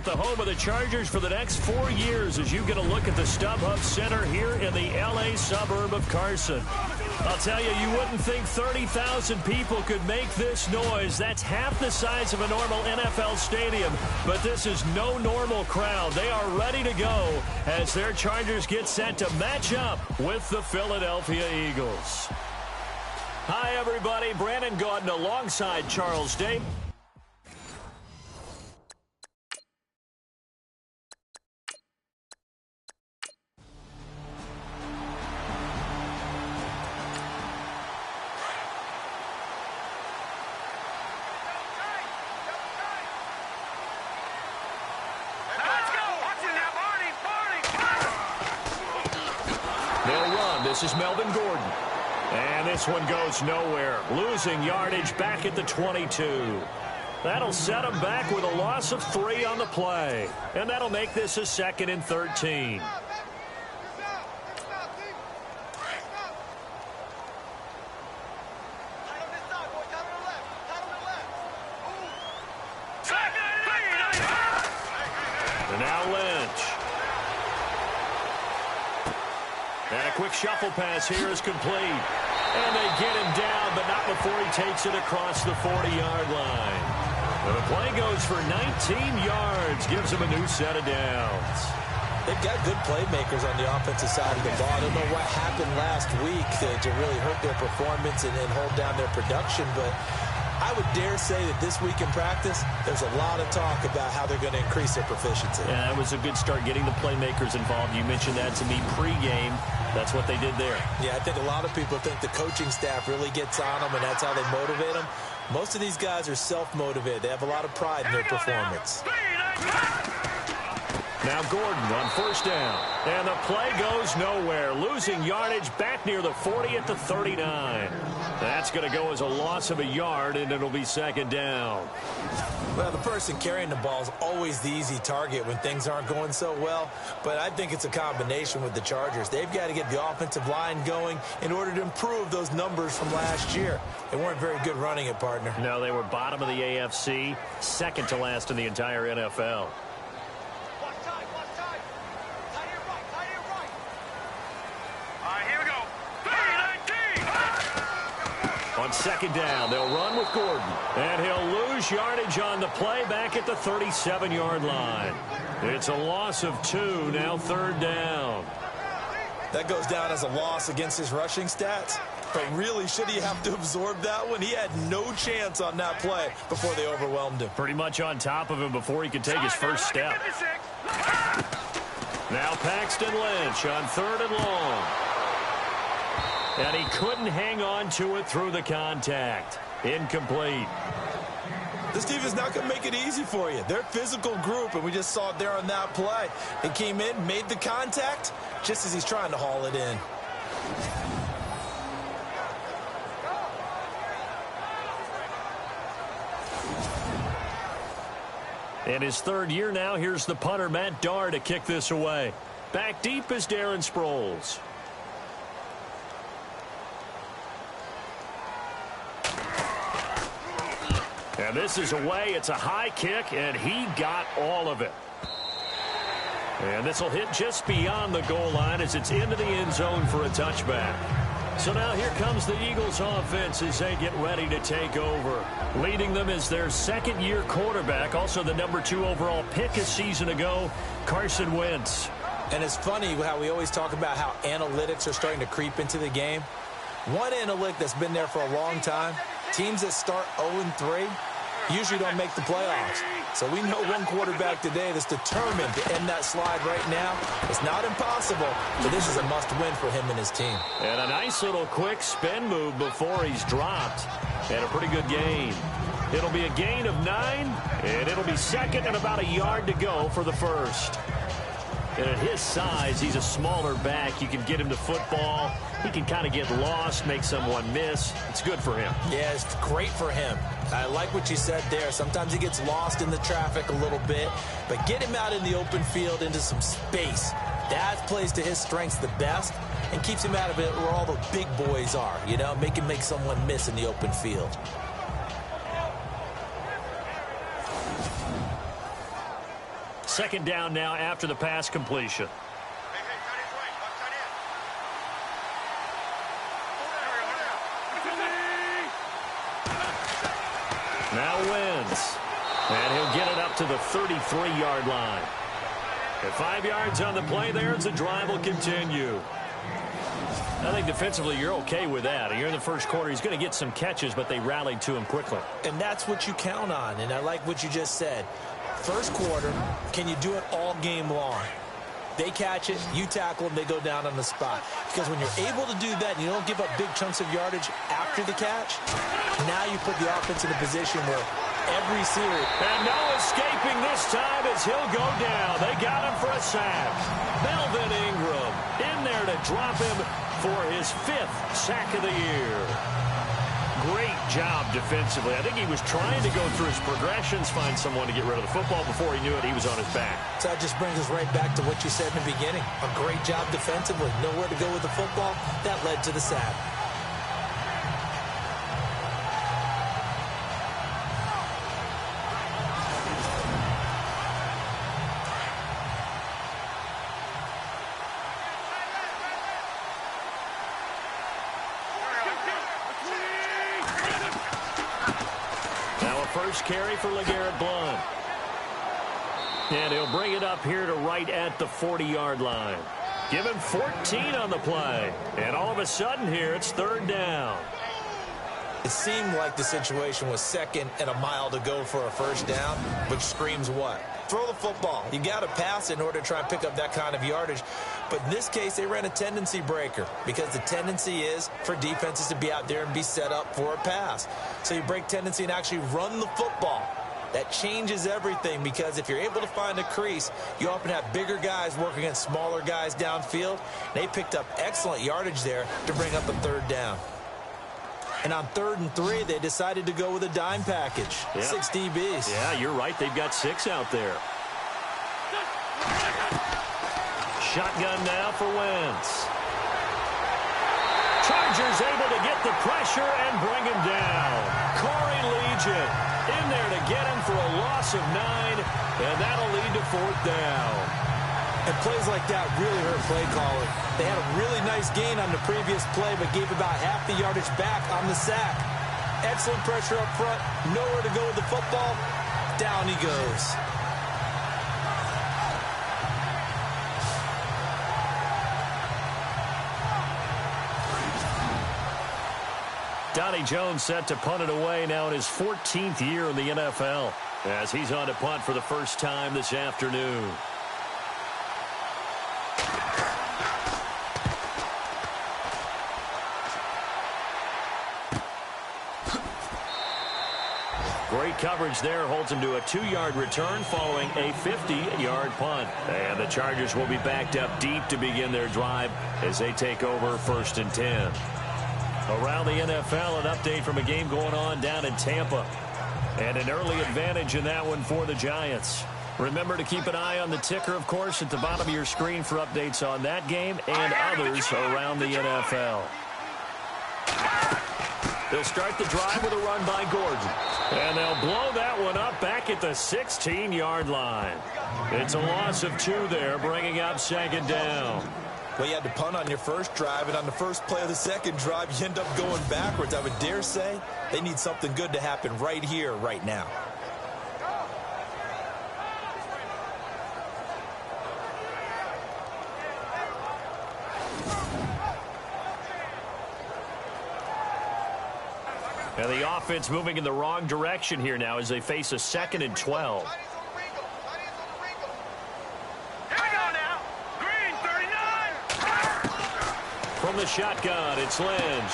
at the home of the Chargers for the next 4 years as you get a look at the StubHub Center here in the L.A. suburb of Carson. I'll tell you, you wouldn't think 30,000 people could make this noise. That's half the size of a normal NFL stadium, but this is no normal crowd. They are ready to go as their Chargers get set to match up with the Philadelphia Eagles. Hi, everybody. Brandon Gaudin alongside Charles Day. This is Melvin Gordon. And this one goes nowhere. Losing yardage back at the 22. That'll set him back with a loss of 3 on the play. And that'll make this a 2nd and 13. And now Lynch. And a quick shuffle pass here is complete. And they get him down, but not before he takes it across the 40-yard line. And the play goes for 19 yards, gives him a new set of downs. They've got good playmakers on the offensive side of the ball. I don't know what happened last week to really hurt their performance and hold down their production, but I would dare say that this week in practice, there's a lot of talk about how they're going to increase their proficiency. Yeah, that was a good start getting the playmakers involved. You mentioned that to me pregame. That's what they did there. Yeah, I think a lot of people think the coaching staff really gets on them, and that's how they motivate them. Most of these guys are self-motivated. They have a lot of pride in their performance. Now Gordon on first down. And the play goes nowhere. Losing yardage back near the 40 at the 39. That's going to go as a loss of a yard, and it'll be 2nd down. Well, the person carrying the ball is always the easy target when things aren't going so well. But I think it's a combination with the Chargers. They've got to get the offensive line going in order to improve those numbers from last year. They weren't very good running it, partner. No, they were bottom of the AFC, 2nd to last in the entire NFL. On 2nd down, they'll run with Gordon. And he'll lose yardage on the play back at the 37-yard line. It's a loss of 2, now 3rd down. That goes down as a loss against his rushing stats. But really, should he have to absorb that one? He had no chance on that play before they overwhelmed him. Pretty much on top of him before he could take his first step. Now Paxton Lynch on 3rd and long. And he couldn't hang on to it through the contact. Incomplete. This team is not going to make it easy for you. They're a physical group, and we just saw it there on that play. He came in, made the contact, just as he's trying to haul it in. In his 3rd year now, here's the punter, Matt Darr, to kick this away. Back deep is Darren Sproles. And this is away. It's a high kick, and he got all of it. And this will hit just beyond the goal line as it's into the end zone for a touchback. So now here comes the Eagles offense as they get ready to take over. Leading them is their 2nd-year quarterback, also the number 2 overall pick a season ago, Carson Wentz. And it's funny how we always talk about how analytics are starting to creep into the game. One analytic that's been there for a long time, teams that start 0-3 usually don't make the playoffs. So we know one quarterback today that's determined to end that slide right now. It's not impossible, but this is a must-win for him and his team. And a nice little quick spin move before he's dropped. And a pretty good gain. It'll be a gain of 9, and it'll be 2nd and about a yard to go for the 1st. And at his size, he's a smaller back. You can get him to football. He can kind of get lost, make someone miss. It's good for him. Yeah, it's great for him. I like what you said there. Sometimes he gets lost in the traffic a little bit, but get him out in the open field into some space. That plays to his strengths the best and keeps him out of it where all the big boys are, you know, make someone miss in the open field. Second down now after the pass completion. Now wins. And he'll get it up to the 33-yard line. At 5 yards on the play there as the drive will continue. I think defensively you're okay with that. You're in the first quarter. He's going to get some catches, but they rallied to him quickly. And that's what you count on, and I like what you just said. First quarter, can you do it all game long? They catch it, you tackle them, they go down on the spot. Because when you're able to do that and you don't give up big chunks of yardage after the catch, now you put the offense in a position where every series. And no escaping this time as he'll go down. They got him for a sack. Melvin Ingram in there to drop him for his 5th sack of the year. Great job defensively. I think he was trying to go through his progressions, find someone to get rid of the football. Before he knew it, he was on his back. So that just brings us right back to what you said in the beginning. A great job defensively. Nowhere to go with the football. That led to the sack. First carry for LeGarrette Blount. And he'll bring it up here to right at the 40-yard line. Give him 14 on the play. And all of a sudden here, it's 3rd down. It seemed like the situation was 2nd and a mile to go for a first down, which screams what? Throw the football. You got to pass in order to try and pick up that kind of yardage. But in this case, they ran a tendency breaker because the tendency is for defenses to be out there and be set up for a pass. So you break tendency and actually run the football. That changes everything because if you're able to find a crease, you often have bigger guys working against smaller guys downfield. They picked up excellent yardage there to bring up a 3rd down. And on 3rd and 3, they decided to go with a dime package. Yeah. 6 DBs. Yeah, you're right. They've got 6 out there. Shotgun now for Wentz. Chargers able to get the pressure and bring him down. Corey Legion in there to get him for a loss of 9, and that'll lead to 4th down. And plays like that really hurt play calling. They had a really nice gain on the previous play, but gave about half the yardage back on the sack. Excellent pressure up front. Nowhere to go with the football. Down he goes. Donnie Jones set to punt it away now in his 14th year in the NFL, as he's on to punt for the first time this afternoon. Great coverage there, holds him to a 2-yard return following a 50-yard punt. And the Chargers will be backed up deep to begin their drive as they take over 1st and 10. Around the NFL, an update from a game going on down in Tampa. And an early advantage in that one for the Giants. Remember to keep an eye on the ticker, of course, at the bottom of your screen for updates on that game and others around the NFL. They'll start the drive with a run by Gordon. And they'll blow that one up back at the 16-yard line. It's a loss of 2 there, bringing up 2nd down. Well, you had to punt on your first drive, and on the first play of the second drive, you end up going backwards. I would dare say they need something good to happen right here, right now. And the offense moving in the wrong direction here now as they face a 2nd and 12. From the shotgun, it's Lynch.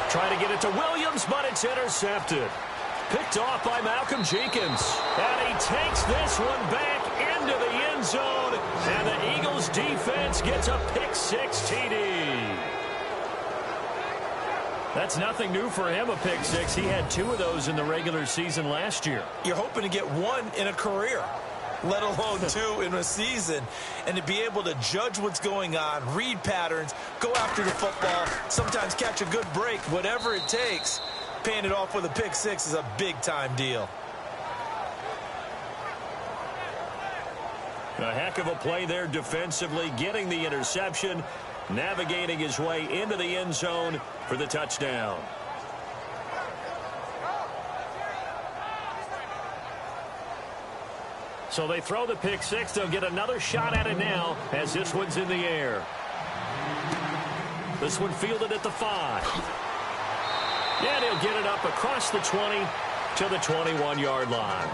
Trying to get it to Williams, but it's intercepted. Picked off by Malcolm Jenkins. And he takes this one back into the end zone. And the Eagles defense gets a pick-6 TD. That's nothing new for him, a pick-6. He had 2 of those in the regular season last year. You're hoping to get 1 in a career, let alone 2 in a season. And to be able to judge what's going on, read patterns, go after the football, sometimes catch a good break, whatever it takes, paying it off with a pick-6 is a big-time deal. A heck of a play there defensively, getting the interception, navigating his way into the end zone for the touchdown. So they throw the pick six. They'll get another shot at it now as this one's in the air. This one fielded at the 5. And he'll get it up across the 20 to the 21-yard line.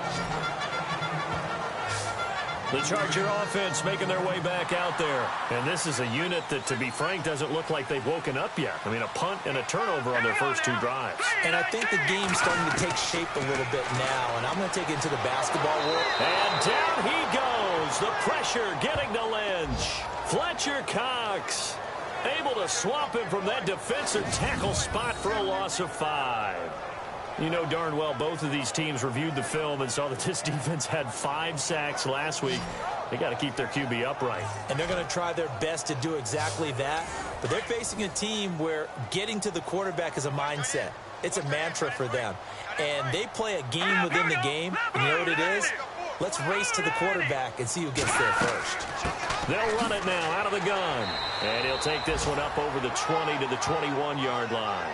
The Charger offense making their way back out there. And this is a unit that, to be frank, doesn't look like they've woken up yet. I mean, a punt and a turnover on their first 2 drives. And I think the game's starting to take shape a little bit now. And I'm going to take it to the basketball world. And down he goes. The pressure getting to Lynch. Fletcher Cox able to swamp him from that defensive tackle spot for a loss of 5. You know darn well both of these teams reviewed the film and saw that this defense had 5 sacks last week. They got to keep their QB upright. And they're going to try their best to do exactly that. But they're facing a team where getting to the quarterback is a mindset. It's a mantra for them. And they play a game within the game. And you know what it is? Let's race to the quarterback and see who gets there first. They'll run it now out of the gun. And he'll take this one up over the 20 to the 21-yard line.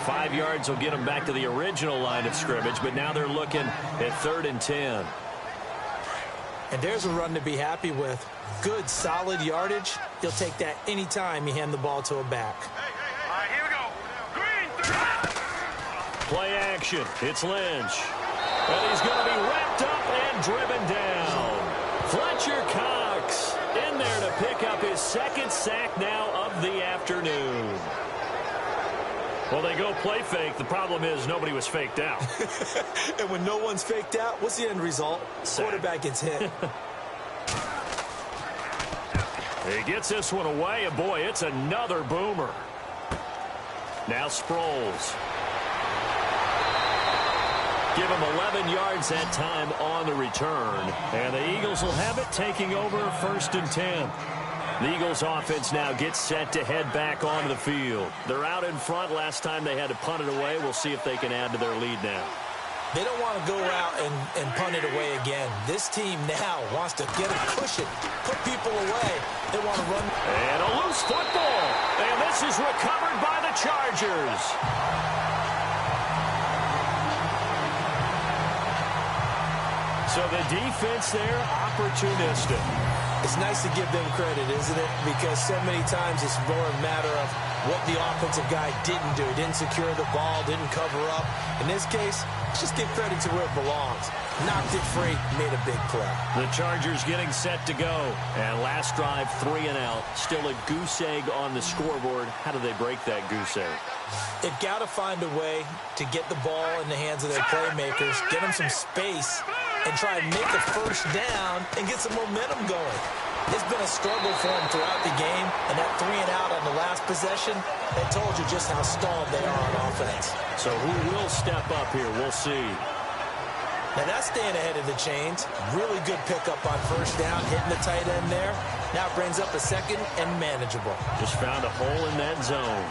5 yards will get them back to the original line of scrimmage, but now they're looking at 3rd and 10. And there's a run to be happy with. Good, solid yardage. He'll take that anytime you hand the ball to a back. All right, here we go. Green. Play action. It's Lynch. And he's going to be wrapped up and driven down. Fletcher Cox in there to pick up his 2nd sack now of the afternoon. Well, they go play fake. The problem is nobody was faked out. And when no one's faked out, what's the end result? Sack. Quarterback gets hit. He gets this one away, and boy, it's another boomer. Now Sproles. Give him 11 yards that time on the return. And the Eagles will have it, taking over 1st and 10. The Eagles offense now gets set to head back onto the field. They're out in front. Last time they had to punt it away. We'll see if they can add to their lead now. They don't want to go out and punt it away again. This team now wants to get a cushion, put people away. They want to run. And a loose football. And this is recovered by the Chargers. So the defense there, opportunistic. It's nice to give them credit, isn't it? Because so many times it's more a matter of what the offensive guy didn't do. He didn't secure the ball, didn't cover up. In this case, just give credit to where it belongs. Knocked it free, made a big play. The Chargers getting set to go. And last drive, 3 and out. Still a goose egg on the scoreboard. How do they break that goose egg? They've got to find a way to get the ball in the hands of their playmakers, get them some space, and try and make a first down and get some momentum going. It's been a struggle for them throughout the game, and that 3 and out on the last possession, that told you just how stalled they are on offense. So who will step up here? We'll see. Now that's staying ahead of the chains. Really good pickup on first down, hitting the tight end there. Now it brings up a 2nd and manageable. Just found a hole in that zone.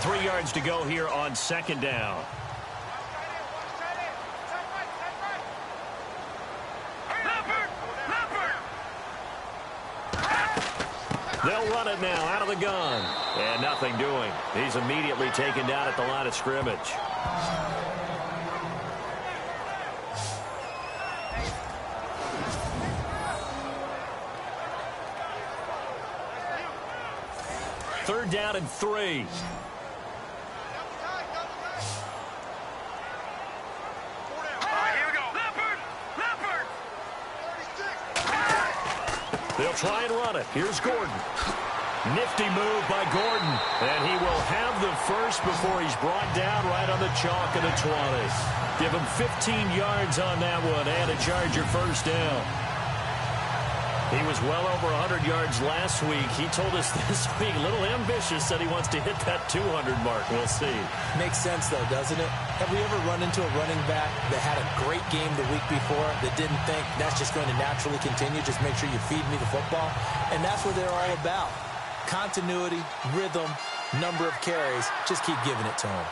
Three yards to go here on 2nd down. They'll run it now out of the gun. And nothing doing. He's immediately taken down at the line of scrimmage. Third down and 3. They'll try and run it. Here's Gordon. Nifty move by Gordon. And he will have the first before he's brought down right on the chalk of the 20. Give him 15 yards on that one and a Charger first down. He was well over 100 yards last week. He told us this week, a little ambitious, said he wants to hit that 200 mark. We'll see. Makes sense, though, doesn't it? Have we ever run into a running back that had a great game the week before that didn't think that's just going to naturally continue? Just make sure you feed me the football. And that's what they're all about. Continuity, rhythm, number of carries. Just keep giving it to them.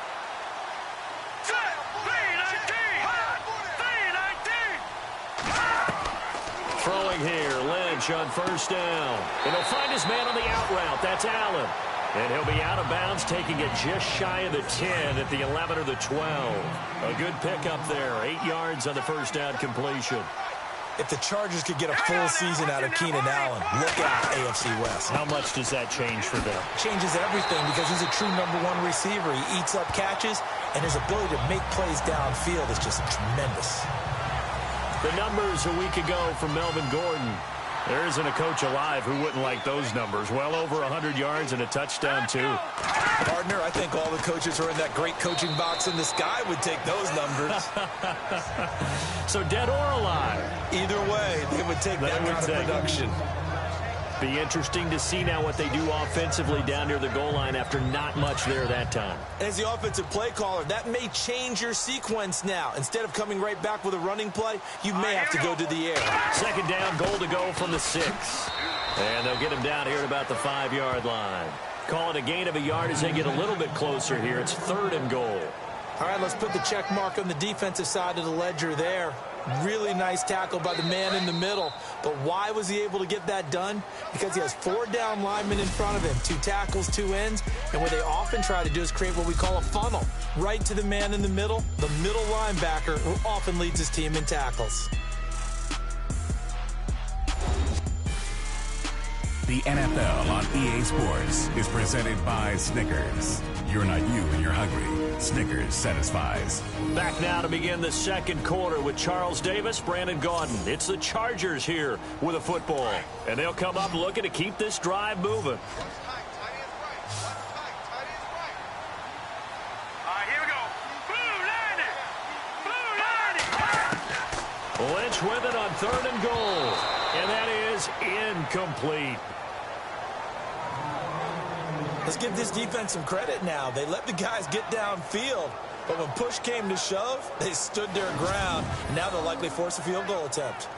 throwing here. Lynch on first down. And he'll find his man on the out route. That's Allen. And he'll be out of bounds, taking it just shy of the 10 at the 11 or the 12. A good pickup there. 8 yards on the first down completion. If the Chargers could get a full season out of Keenan Allen, look out, AFC West. How much does that change for them? Changes everything because he's a true #1 receiver. He eats up catches, and his ability to make plays downfield is just tremendous. The numbers a week ago from Melvin Gordon. There isn't a coach alive who wouldn't like those numbers. Well over 100 yards and a touchdown, too. Partner, I think all the coaches who are in that great coaching box in the sky would take those numbers. So dead or alive? Either way, they would take that kind of production. Be interesting to see now what they do offensively down near the goal line after not much there that time. As the offensive play caller, that may change your sequence now. Instead of coming right back with a running play, you may have to go to the air. Second down, goal to go from the 6. And they'll get him down here at about the 5-yard line. Call it a gain of a yard as they get a little bit closer here. It's 3rd and goal. All right, let's put the check mark on the defensive side of the ledger there. Really nice tackle by the man in the middle. But why was he able to get that done? Because he has 4 down linemen in front of him, 2 tackles, 2 ends. And what they often try to do is create what we call a funnel. Right to the man in the middle linebacker who often leads his team in tackles. The NFL on EA Sports is presented by Snickers. You're not you when you're hungry. Snickers satisfies. Back now to begin the second quarter with Charles Davis, Brandon Gaudin. It's the Chargers here with a football. And they'll come up looking to keep this drive moving. Lynch with it on 3rd and goal. And that is incomplete. Let's give this defense some credit now. They let the guys get downfield. But when push came to shove, they stood their ground. And now they'll likely force a field goal attempt.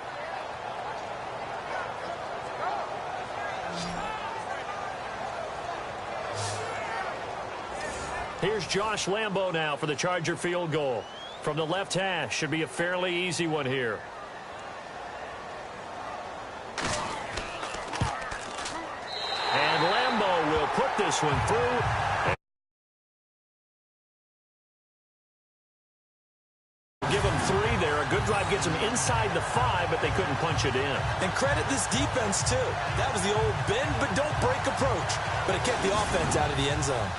Here's Josh Lambo now for the Charger field goal. From the left hash, should be a fairly easy one here. And Lambo will put this one through. Give them 3 there. A good drive gets them inside the 5, but they couldn't punch it in. And credit this defense, too. That was the old bend but don't break approach. But it kept the offense out of the end zone.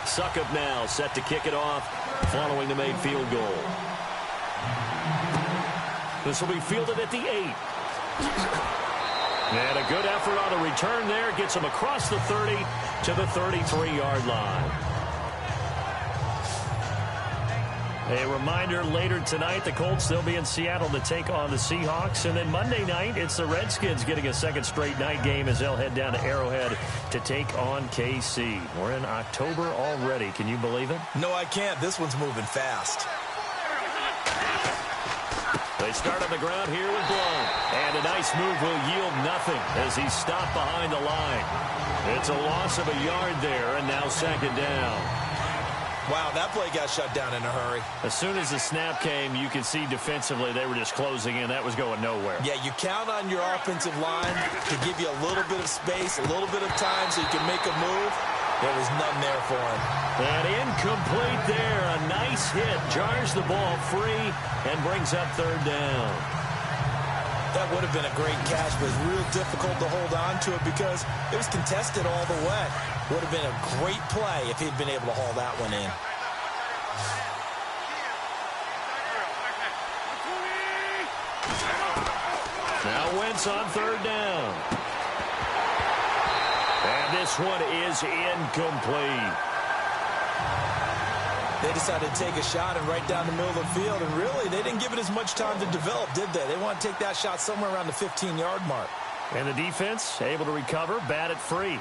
Suckup now, set to kick it off, following the made field goal. This will be fielded at the 8. And a good effort on the return there. Gets him across the 30 to the 33-yard line. A reminder, later tonight, the Colts, they'll be in Seattle to take on the Seahawks. And then Monday night, it's the Redskins getting a second straight night game as they'll head down to Arrowhead to take on KC. We're in October already. Can you believe it? No, I can't. This one's moving fast. They start on the ground here with Blount. And a nice move will yield nothing as he's stopped behind the line. It's a loss of a yard there, and now second down. Wow, that play got shut down in a hurry. As soon as the snap came, you could see defensively they were just closing in. That was going nowhere. Yeah, you count on your offensive line to give you a little bit of space, a little bit of time so you can make a move. There was none there for him. And incomplete there. A nice hit. Jars the ball free and brings up 3rd down. That would have been a great catch, but it's real difficult to hold on to it because it was contested all the way. Would have been a great play if he'd been able to haul that one in. Now Wentz on 3rd down. And this one is incomplete. They decided to take a shot and right down the middle of the field, and really, they didn't give it as much time to develop, did they? They want to take that shot somewhere around the 15-yard mark. And the defense able to recover, bat it free.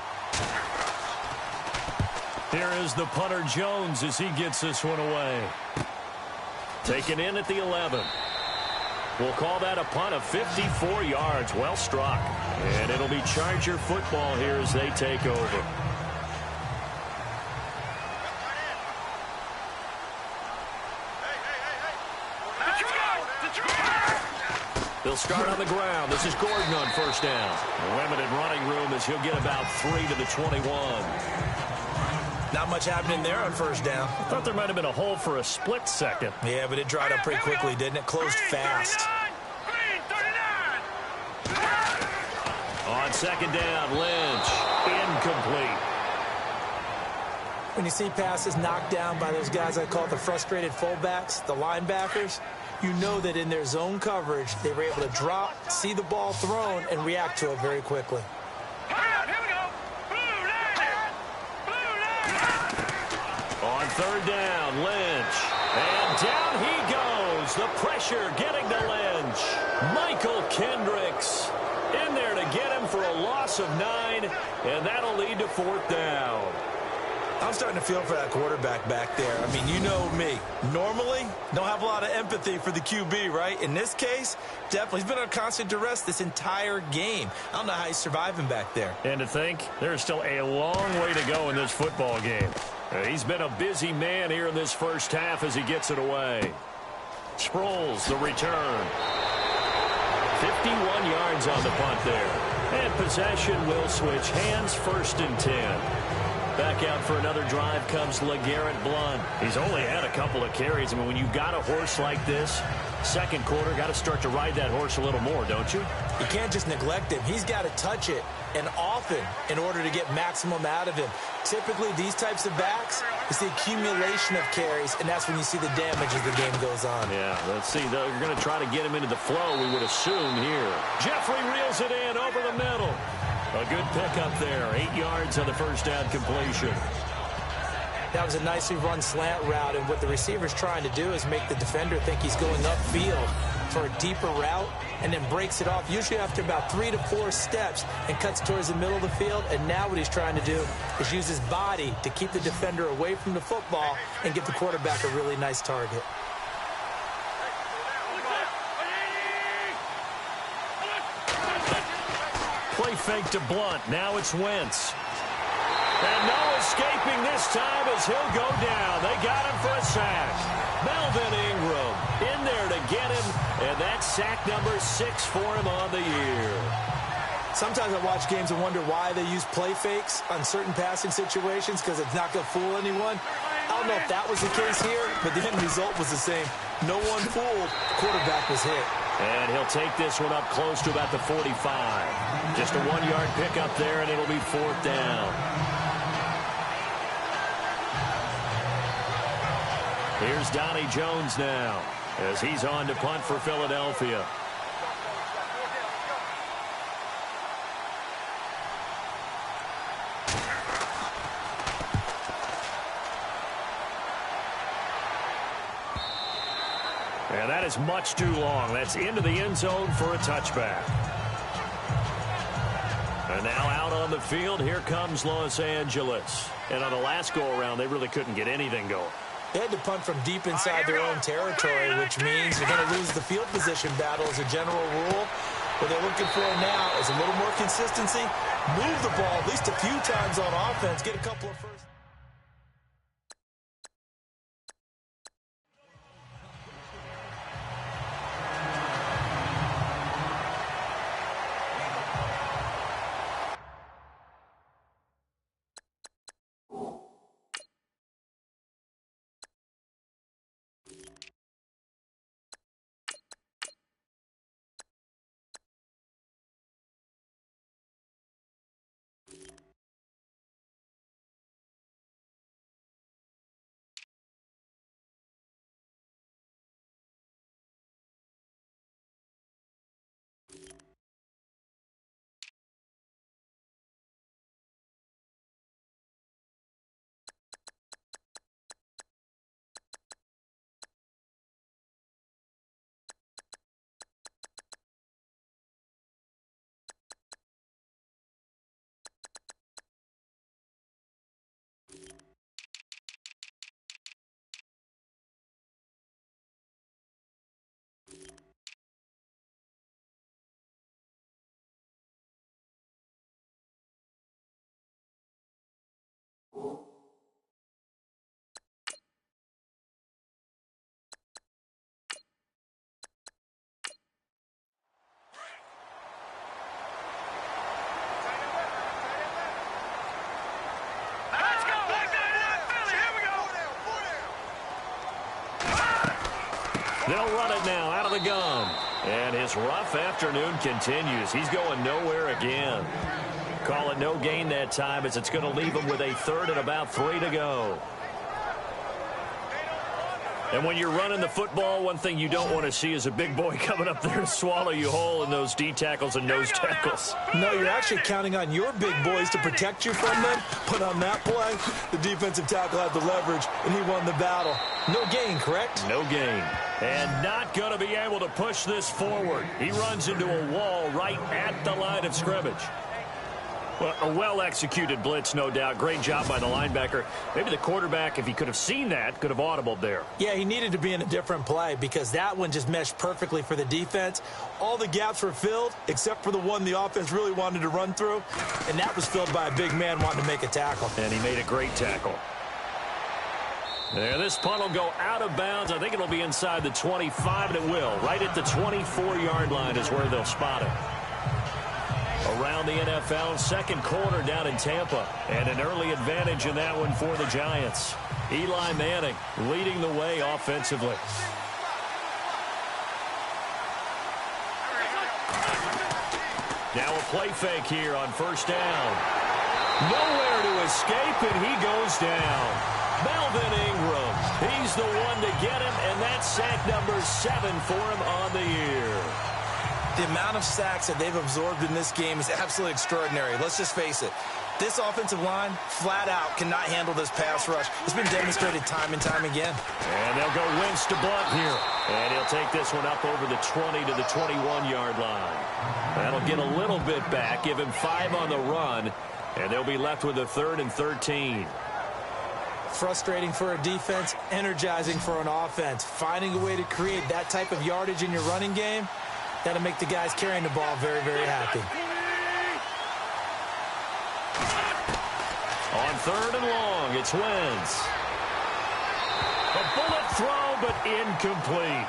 Here is the punter Jones as he gets this one away. Taken in at the 11. We'll call that a punt of 54 yards. Well struck. And it'll be Charger football here as they take over. They'll start on the ground. This is Gordon on first down. Limited running room as he'll get about 3 to the 21. Not much happening there on first down. I thought there might have been a hole for a split second. Yeah, but it dried up pretty quickly, didn't it? Closed fast. On second down, Lynch. Incomplete. When you see passes knocked down by those guys I call the frustrated fullbacks, the linebackers, you know that in their zone coverage, they were able to drop, see the ball thrown, and react to it very quickly. On third down, Lynch. And down he goes. The pressure getting to Lynch. Michael Kendricks in there to get him for a loss of 9, and that'll lead to fourth down. I'm starting to feel for that quarterback back there. I mean, you know me. Normally, don't have a lot of empathy for the QB, right? In this case, definitely. He's been on constant duress this entire game. I don't know how he's surviving back there. And to think, there's still a long way to go in this football game. He's been a busy man here in this first half as he gets it away. Sproles, the return. 51 yards on the punt there. And possession will switch hands, 1st and 10. Back out for another drive comes LeGarrette Blount. He's only had a couple of carries. I mean, when you've got a horse like this, second quarter, got to start to ride that horse a little more, don't you? You can't just neglect him. He's got to touch it, and often, in order to get maximum out of him. Typically, these types of backs, it's the accumulation of carries, and that's when you see the damage as the game goes on. Yeah, let's see. Though you're going to try to get him into the flow, we would assume here. Jeffrey reels it in over the middle. A good pickup there. 8 yards on the first down completion. That was a nicely run slant route, and what the receiver's trying to do is make the defender think he's going upfield for a deeper route, and then breaks it off, usually after about 3 to 4 steps, and cuts towards the middle of the field. And now what he's trying to do is use his body to keep the defender away from the football and give the quarterback a really nice target. Play fake to Blount. Now it's Wentz. And no escaping this time as he'll go down. They got him for a sack. Melvin Ingram in there to get him, and that's sack number 6 for him on the year. Sometimes I watch games and wonder why they use play fakes on certain passing situations, because it's not going to fool anyone. I don't know if that was the case here, but the end result was the same. No one fooled. The quarterback was hit. And he'll take this one up close to about the 45. Just a 1-yard pickup there, and it'll be 4th down. Here's Donnie Jones now as he's on to punt for Philadelphia. And that is much too long. That's into the end zone for a touchback. And now out on the field, here comes Los Angeles. And on the last go-around, they really couldn't get anything going. They had to punt from deep inside their own territory, which means they're going to lose the field position battle as a general rule. What they're looking for now is a little more consistency, move the ball at least a few times on offense, get a couple of first. They'll run it now out of the gun. And his rough afternoon continues. He's going nowhere again. Call it no gain that time as it's going to leave him with a 3rd and about 3 to go. And when you're running the football, one thing you don't want to see is a big boy coming up there to swallow you whole in those D tackles and nose tackles. No, you're actually counting on your big boys to protect you from them. But on that play, the defensive tackle had the leverage, and he won the battle. No gain, correct? No gain. And not going to be able to push this forward. He runs into a wall right at the line of scrimmage. Well, a well-executed blitz, no doubt. Great job by the linebacker. Maybe the quarterback, if he could have seen that, could have audibled there. Yeah, he needed to be in a different play because that one just meshed perfectly for the defense. All the gaps were filled except for the one the offense really wanted to run through, and that was filled by a big man wanting to make a tackle. And he made a great tackle. There, this punt will go out of bounds. I think it'll be inside the 25, and it will. Right at the 24-yard line is where they'll spot it. Around the NFL, second quarter down in Tampa, and an early advantage in that one for the Giants. Eli Manning leading the way offensively. Now a play fake here on first down. Nowhere to escape, and he goes down. Melvin Ingram, he's the one to get him, and that's sack number 7 for him on the year. The amount of sacks that they've absorbed in this game is absolutely extraordinary. Let's just face it. This offensive line, flat out, cannot handle this pass rush. It's been demonstrated time and time again. And they'll go Wentz to Blunt here. And he'll take this one up over the 20 to the 21-yard line. That'll get a little bit back, give him 5 on the run, and they'll be left with a 3rd and 13. Frustrating for a defense, energizing for an offense. Finding a way to create that type of yardage in your running game, that'll make the guys carrying the ball very, very happy. On 3rd and long, it's Wentz. A bullet throw, but incomplete.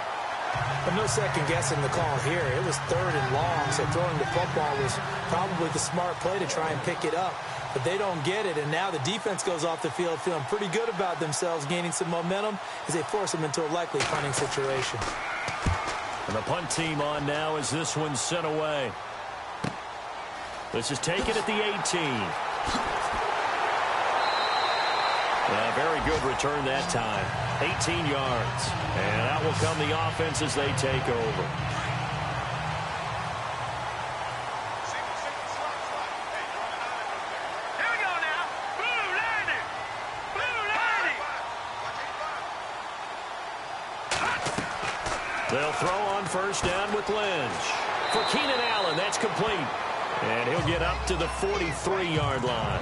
But no second guessing the call here. It was 3rd and long, so throwing the football was probably the smart play to try and pick it up. But they don't get it, and now the defense goes off the field feeling pretty good about themselves, gaining some momentum as they force them into a likely punting situation. And the punt team on now as this one's sent away. This is taken at the 18. Very good return that time. 18 yards. And out will come the offense as they take over. Here we go now. Blue landing. Blue landing. They'll throw on first down with Lynch. For Keenan Allen, that's complete. And he'll get up to the 43-yard line.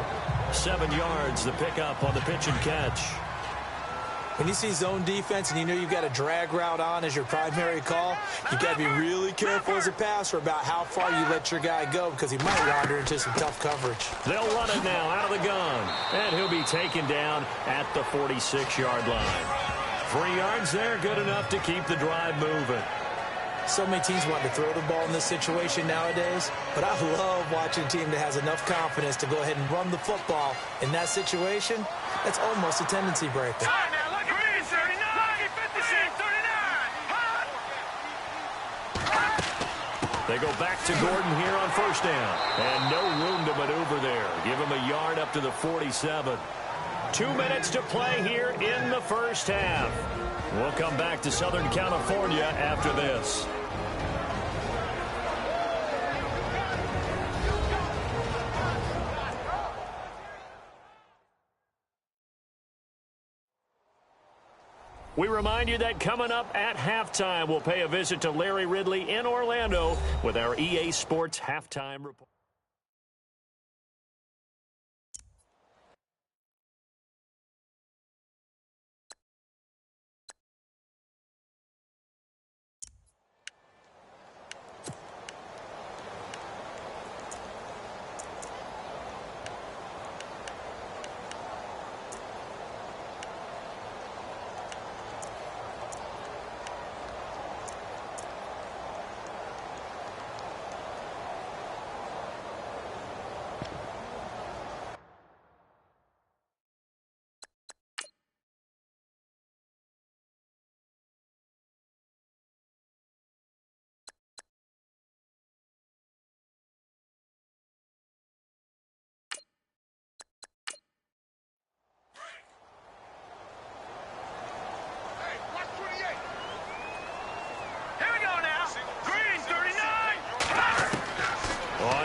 7 yards, the pickup on the pitch and catch. When you see zone defense and you know you've got a drag route on as your primary call, you've got to be really careful as a passer about how far you let your guy go because he might wander into some tough coverage. They'll run it now out of the gun. And he'll be taken down at the 46-yard line. 3 yards there, good enough to keep the drive moving. So many teams want to throw the ball in this situation nowadays, but I love watching a team that has enough confidence to go ahead and run the football in that situation. That's almost a tendency breaker. All right, now look at me, 39. Look at 39. They go back to Gordon here on first down. And no room to maneuver there. Give him a yard up to the 47. 2 minutes to play here in the first half. We'll come back to Southern California after this. We remind you that coming up at halftime, we'll pay a visit to Larry Ridley in Orlando with our EA Sports Halftime Report.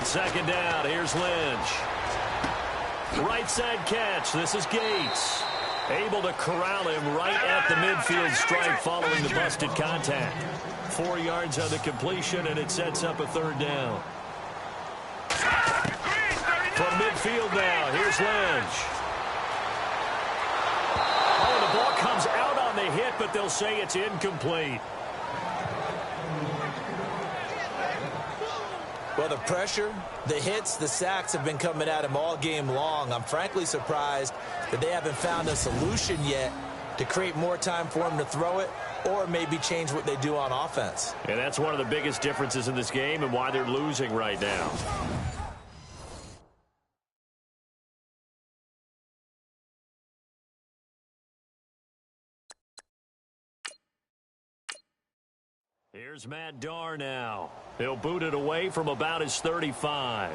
second down. Here's Lynch. Right side catch. This is Gates. Able to corral him right at the midfield stripe following the busted contact. 4 yards on the completion, and it sets up a third down. From midfield now, here's Lynch. Oh, the ball comes out on the hit, but they'll say it's incomplete. Well, the pressure, the hits, the sacks have been coming at him all game long. I'm frankly surprised that they haven't found a solution yet to create more time for him to throw it or maybe change what they do on offense. And that's one of the biggest differences in this game and why they're losing right now. Here's Matt Darr now. He'll boot it away from about his 35.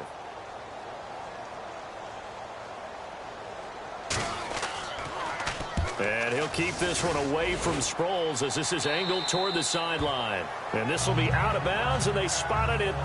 And he'll keep this one away from Sproles as this is angled toward the sideline. And this will be out of bounds, and they spotted it.